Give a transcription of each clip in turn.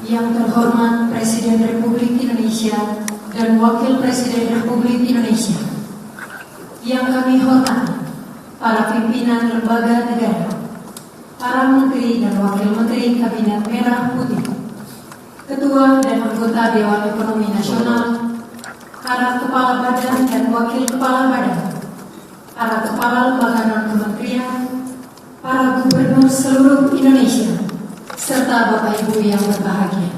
Yang terhormat Presiden Republik Indonesia dan Wakil Presiden Republik Indonesia. Yang kami hormati para pimpinan lembaga negara, para Menteri dan Wakil Menteri Kabinet Merah Putih, Ketua dan anggota Dewan Ekonomi Nasional, para Kepala Badan dan Wakil Kepala Badan, para Kepala Lembaga Non-Kementerian, para Gubernur seluruh Indonesia, serta Bapak Ibu yang berbahagia.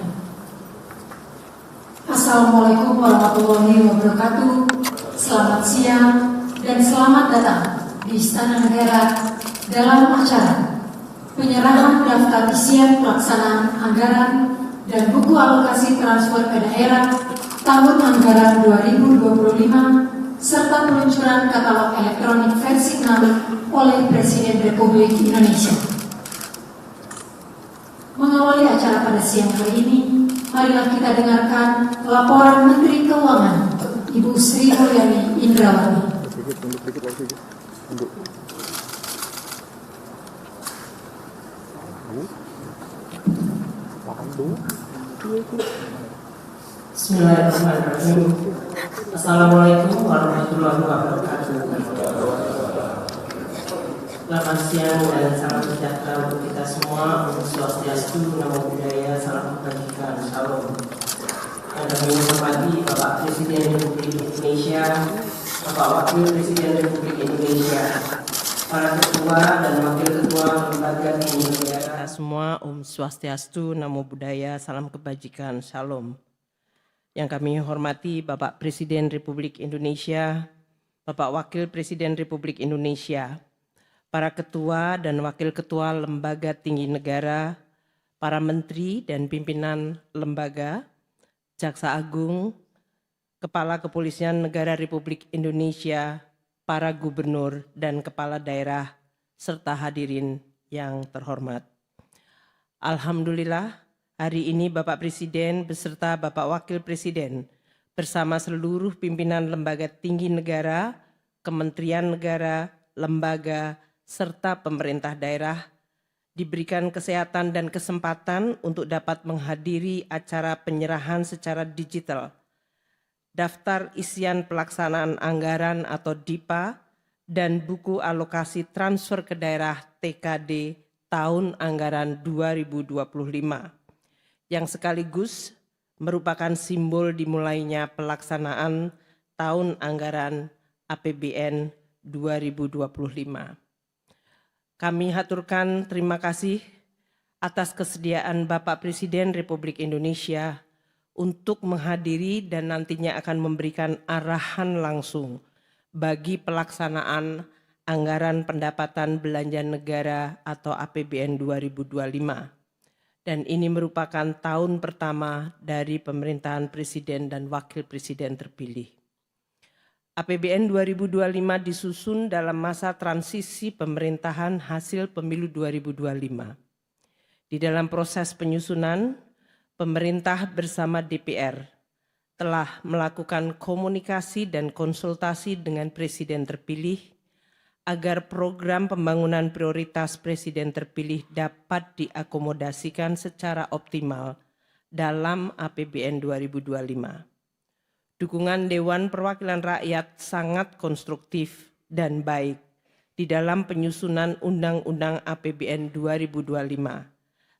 Assalamualaikum warahmatullahi wabarakatuh. Selamat siang dan selamat datang di Istana Negara dalam acara penyerahan daftar isian pelaksanaan anggaran dan buku alokasi transfer ke daerah tahun anggaran 2025 serta peluncuran katalog elektronik versi 6 oleh Presiden Republik Indonesia. Mengawali acara pada siang hari ini, marilah kita dengarkan laporan Menteri Keuangan Ibu Sri Mulyani Indrawati. Bismillahirrahmanirrahim. Assalamualaikum warahmatullahi wabarakatuh. Selamat siang dan salam sejahtera untuk kita semua. Om Swastiastu, Namo Buddhaya, salam kebajikan, Shalom. Yang kami hormati Bapak Presiden Republik Indonesia, Bapak Wakil Presiden Republik Indonesia, para Ketua dan Wakil Ketua Lembaga Tinggi Negara semua. Om Swastiastu, Namo Buddhaya, salam kebajikan, Shalom. Yang kami hormati Bapak Presiden Republik Indonesia, Bapak Wakil Presiden Republik Indonesia, para Ketua dan Wakil Ketua Lembaga Tinggi Negara, para Menteri dan Pimpinan Lembaga, Jaksa Agung, Kepala Kepolisian Negara Republik Indonesia, para Gubernur dan Kepala Daerah, serta hadirin yang terhormat. Alhamdulillah, hari ini Bapak Presiden beserta Bapak Wakil Presiden bersama seluruh pimpinan lembaga tinggi negara, kementerian negara, lembaga, serta pemerintah daerah diberikan kesehatan dan kesempatan untuk dapat menghadiri acara penyerahan secara digital daftar isian pelaksanaan anggaran atau DIPA dan buku alokasi transfer ke daerah TKD tahun anggaran 2025 yang sekaligus merupakan simbol dimulainya pelaksanaan tahun anggaran APBN 2025. Kami haturkan terima kasih atas kesediaan Bapak Presiden Republik Indonesia untuk menghadiri dan nantinya akan memberikan arahan langsung bagi pelaksanaan anggaran pendapatan belanja negara atau APBN 2025. Dan ini merupakan tahun pertama dari pemerintahan Presiden dan Wakil Presiden terpilih. APBN 2025 disusun dalam masa transisi pemerintahan hasil pemilu 2025. Di dalam proses penyusunan, pemerintah bersama DPR telah melakukan komunikasi dan konsultasi dengan Presiden terpilih agar program pembangunan prioritas Presiden terpilih dapat diakomodasikan secara optimal dalam APBN 2025. Dukungan Dewan Perwakilan Rakyat sangat konstruktif dan baik di dalam penyusunan Undang-Undang APBN 2025,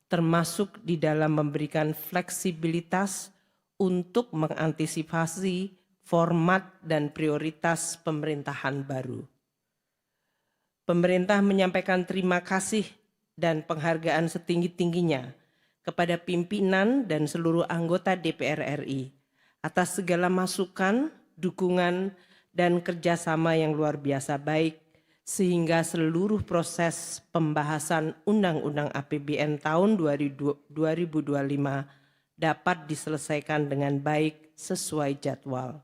termasuk di dalam memberikan fleksibilitas untuk mengantisipasi format dan prioritas pemerintahan baru. Pemerintah menyampaikan terima kasih dan penghargaan setinggi-tingginya kepada pimpinan dan seluruh anggota DPR RI atas segala masukan, dukungan, dan kerjasama yang luar biasa baik sehingga seluruh proses pembahasan Undang-Undang APBN tahun 2025 dapat diselesaikan dengan baik sesuai jadwal.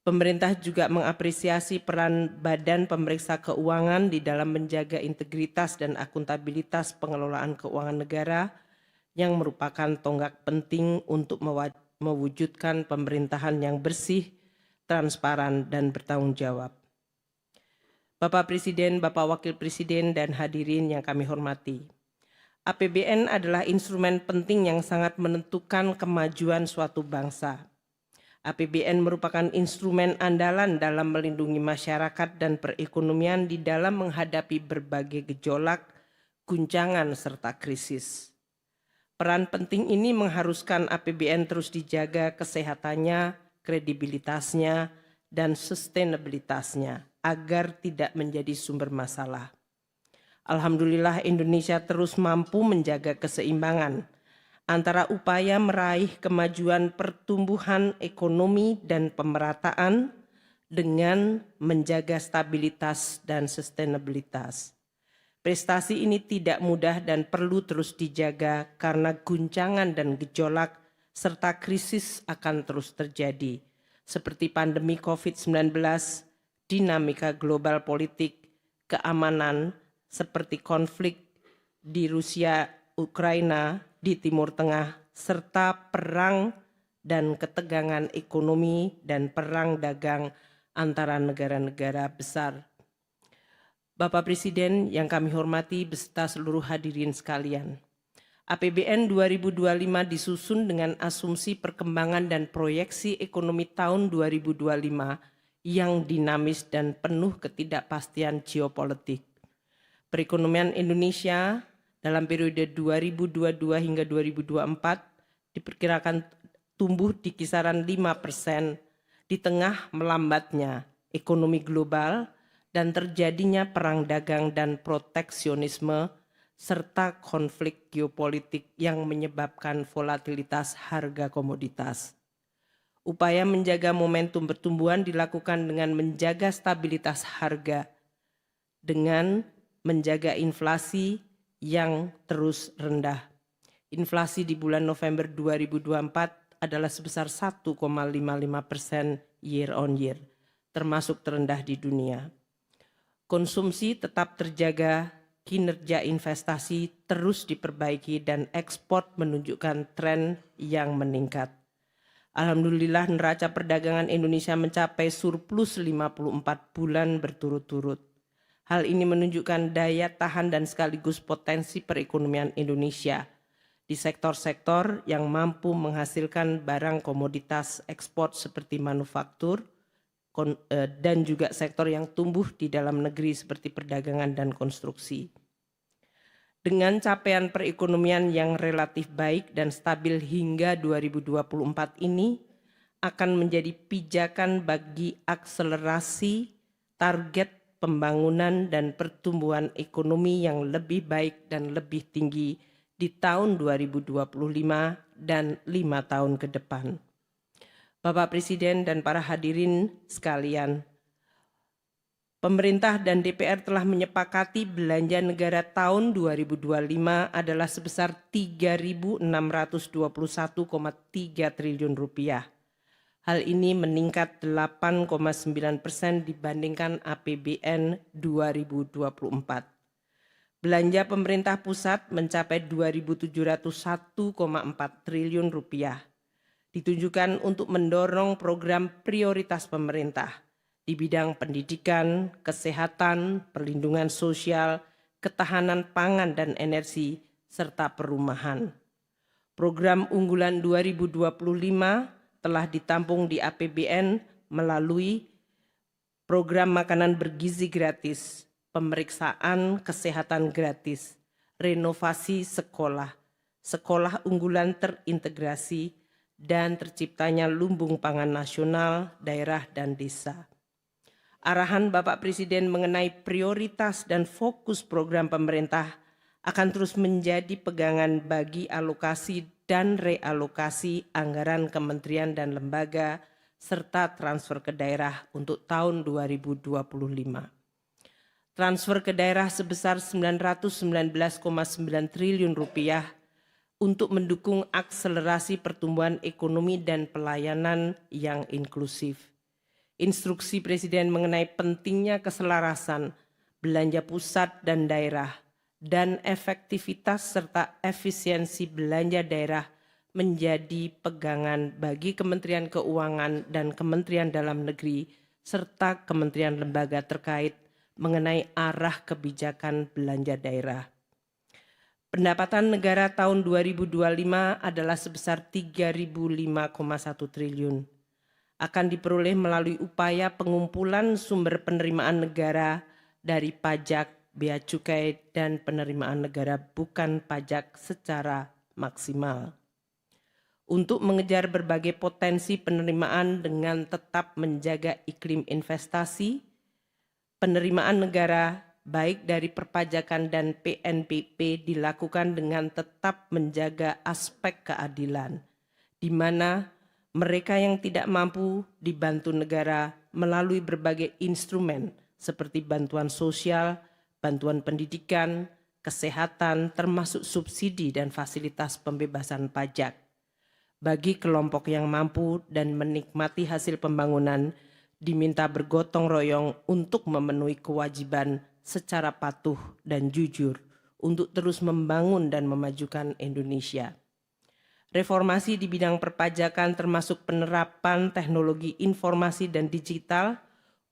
Pemerintah juga mengapresiasi peran Badan Pemeriksa Keuangan di dalam menjaga integritas dan akuntabilitas pengelolaan keuangan negara yang merupakan tonggak penting untuk mewujudkan pemerintahan yang bersih, transparan, dan bertanggung jawab. Bapak Presiden, Bapak Wakil Presiden, dan hadirin yang kami hormati. APBN adalah instrumen penting yang sangat menentukan kemajuan suatu bangsa. APBN merupakan instrumen andalan dalam melindungi masyarakat dan perekonomian di dalam menghadapi berbagai gejolak, guncangan, serta krisis. Peran penting ini mengharuskan APBN terus dijaga kesehatannya, kredibilitasnya, dan sustainabilitasnya agar tidak menjadi sumber masalah. Alhamdulillah Indonesia terus mampu menjaga keseimbangan antara upaya meraih kemajuan pertumbuhan ekonomi dan pemerataan dengan menjaga stabilitas dan sustainabilitas. Prestasi ini tidak mudah dan perlu terus dijaga karena guncangan dan gejolak serta krisis akan terus terjadi, seperti pandemi COVID-19, dinamika global politik, keamanan, seperti konflik di Rusia, Ukraina, di Timur Tengah, serta perang dan ketegangan ekonomi dan perang dagang antara negara-negara besar. Bapak Presiden yang kami hormati beserta seluruh hadirin sekalian, APBN 2025 disusun dengan asumsi perkembangan dan proyeksi ekonomi tahun 2025 yang dinamis dan penuh ketidakpastian geopolitik. Perekonomian Indonesia dalam periode 2022 hingga 2024 diperkirakan tumbuh di kisaran 5% di tengah melambatnya ekonomi global dan terjadinya perang dagang dan proteksionisme serta konflik geopolitik yang menyebabkan volatilitas harga komoditas. Upaya menjaga momentum pertumbuhan dilakukan dengan menjaga stabilitas harga dengan menjaga inflasi yang terus rendah. Inflasi di bulan November 2024 adalah sebesar 1,55% year on year, termasuk terendah di dunia. Konsumsi tetap terjaga, kinerja investasi terus diperbaiki dan ekspor menunjukkan tren yang meningkat. Alhamdulillah neraca perdagangan Indonesia mencapai surplus 54 bulan berturut-turut. Hal ini menunjukkan daya tahan dan sekaligus potensi perekonomian Indonesia di sektor-sektor yang mampu menghasilkan barang komoditas ekspor seperti manufaktur dan juga sektor yang tumbuh di dalam negeri seperti perdagangan dan konstruksi. Dengan capaian perekonomian yang relatif baik dan stabil hingga 2024 ini akan menjadi pijakan bagi akselerasi target pembangunan dan pertumbuhan ekonomi yang lebih baik dan lebih tinggi di tahun 2025 dan 5 tahun ke depan. Bapak Presiden dan para hadirin sekalian, pemerintah dan DPR telah menyepakati belanja negara tahun 2025 adalah sebesar 3.621,3 triliun rupiah. Hal ini meningkat 8,9% dibandingkan APBN 2024. Belanja pemerintah pusat mencapai 2.701,4 triliun rupiah. Ditujukan untuk mendorong program prioritas pemerintah di bidang pendidikan, kesehatan, perlindungan sosial, ketahanan pangan dan energi, serta perumahan. Program unggulan 2025 telah ditampung di APBN melalui program makanan bergizi gratis, pemeriksaan kesehatan gratis, renovasi sekolah, sekolah unggulan terintegrasi, dan terciptanya lumbung pangan nasional, daerah, dan desa. Arahan Bapak Presiden mengenai prioritas dan fokus program pemerintah akan terus menjadi pegangan bagi alokasi dan realokasi anggaran kementerian dan lembaga serta transfer ke daerah untuk tahun 2025. Transfer ke daerah sebesar 919,9 triliun rupiah untuk mendukung akselerasi pertumbuhan ekonomi dan pelayanan yang inklusif. Instruksi Presiden mengenai pentingnya keselarasan belanja pusat dan daerah dan efektivitas serta efisiensi belanja daerah menjadi pegangan bagi Kementerian Keuangan dan Kementerian Dalam Negeri serta kementerian lembaga terkait mengenai arah kebijakan belanja daerah. Pendapatan negara tahun 2025 adalah sebesar 3.005,1 triliun. Akan diperoleh melalui upaya pengumpulan sumber penerimaan negara dari pajak, bea cukai, dan penerimaan negara bukan pajak secara maksimal. Untuk mengejar berbagai potensi penerimaan dengan tetap menjaga iklim investasi, penerimaan negara baik dari perpajakan dan PNBP dilakukan dengan tetap menjaga aspek keadilan, di mana mereka yang tidak mampu dibantu negara melalui berbagai instrumen seperti bantuan sosial, bantuan pendidikan, kesehatan, termasuk subsidi dan fasilitas pembebasan pajak. Bagi kelompok yang mampu dan menikmati hasil pembangunan, diminta bergotong royong untuk memenuhi kewajiban secara patuh dan jujur untuk terus membangun dan memajukan Indonesia. Reformasi di bidang perpajakan termasuk penerapan teknologi informasi dan digital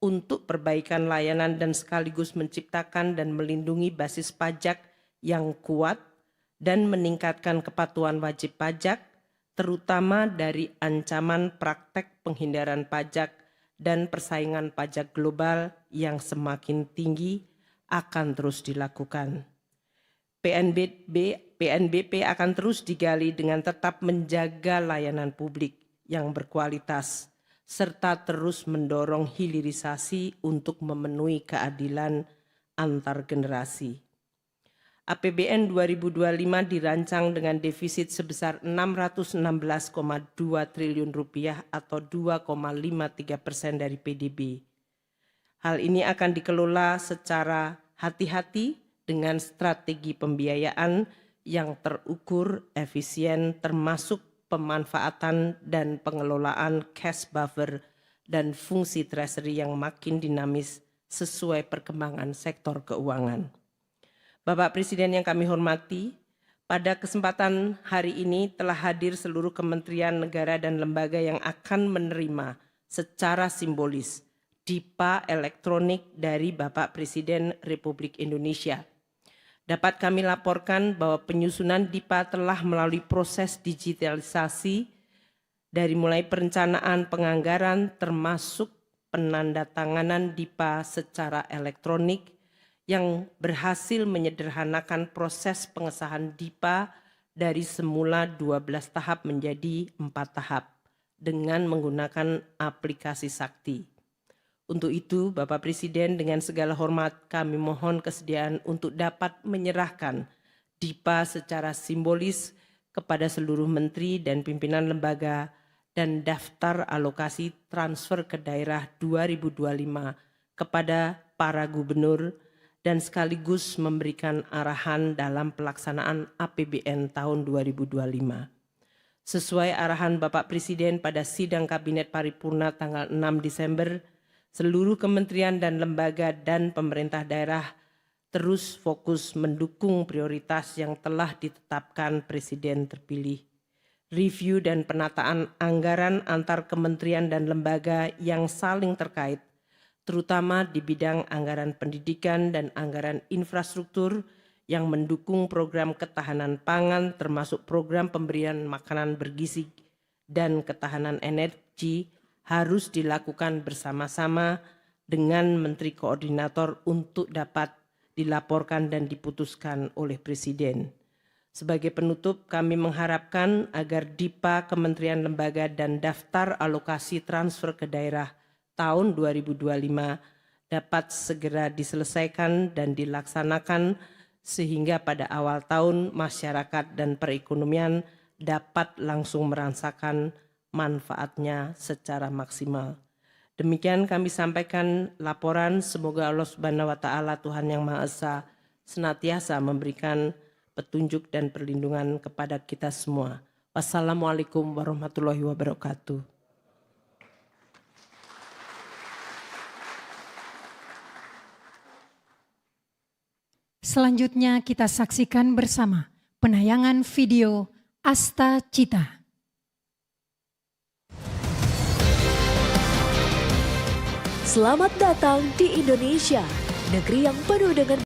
untuk perbaikan layanan dan sekaligus menciptakan dan melindungi basis pajak yang kuat dan meningkatkan kepatuhan wajib pajak, terutama dari ancaman praktek penghindaran pajak dan persaingan pajak global yang semakin tinggi akan terus dilakukan. PNBP akan terus digali dengan tetap menjaga layanan publik yang berkualitas, serta terus mendorong hilirisasi untuk memenuhi keadilan antar generasi. APBN 2025 dirancang dengan defisit sebesar 616,2 triliun rupiah atau 2,53% dari PDB. Hal ini akan dikelola secara hati-hati dengan strategi pembiayaan yang terukur, efisien, termasuk pemanfaatan dan pengelolaan cash buffer dan fungsi treasury yang makin dinamis sesuai perkembangan sektor keuangan. Bapak Presiden yang kami hormati, pada kesempatan hari ini telah hadir seluruh kementerian negara dan lembaga yang akan menerima secara simbolis DIPA elektronik dari Bapak Presiden Republik Indonesia. Dapat kami laporkan bahwa penyusunan DIPA telah melalui proses digitalisasi dari mulai perencanaan penganggaran termasuk penandatanganan DIPA secara elektronik yang berhasil menyederhanakan proses pengesahan DIPA dari semula 12 tahap menjadi 4 tahap dengan menggunakan aplikasi Sakti. Untuk itu, Bapak Presiden dengan segala hormat kami mohon kesediaan untuk dapat menyerahkan DIPA secara simbolis kepada seluruh menteri dan pimpinan lembaga dan daftar alokasi transfer ke daerah 2025 kepada para gubernur dan sekaligus memberikan arahan dalam pelaksanaan APBN tahun 2025. Sesuai arahan Bapak Presiden pada sidang Kabinet Paripurna tanggal 6 Desember, seluruh kementerian dan lembaga dan pemerintah daerah terus fokus mendukung prioritas yang telah ditetapkan Presiden terpilih. Review dan penataan anggaran antar kementerian dan lembaga yang saling terkait, terutama di bidang anggaran pendidikan dan anggaran infrastruktur yang mendukung program ketahanan pangan termasuk program pemberian makanan bergizi dan ketahanan energi harus dilakukan bersama-sama dengan Menteri Koordinator untuk dapat dilaporkan dan diputuskan oleh Presiden. Sebagai penutup, kami mengharapkan agar DIPA, kementerian lembaga dan daftar alokasi transfer ke daerah tahun 2025 dapat segera diselesaikan dan dilaksanakan sehingga pada awal tahun masyarakat dan perekonomian dapat langsung merasakan manfaatnya secara maksimal. Demikian kami sampaikan laporan, semoga Allah Subhanahu wa taala Tuhan yang Maha Esa senantiasa memberikan petunjuk dan perlindungan kepada kita semua. Wassalamualaikum warahmatullahi wabarakatuh. Selanjutnya kita saksikan bersama penayangan video Asta Cita. Selamat datang di Indonesia, negeri yang penuh dengan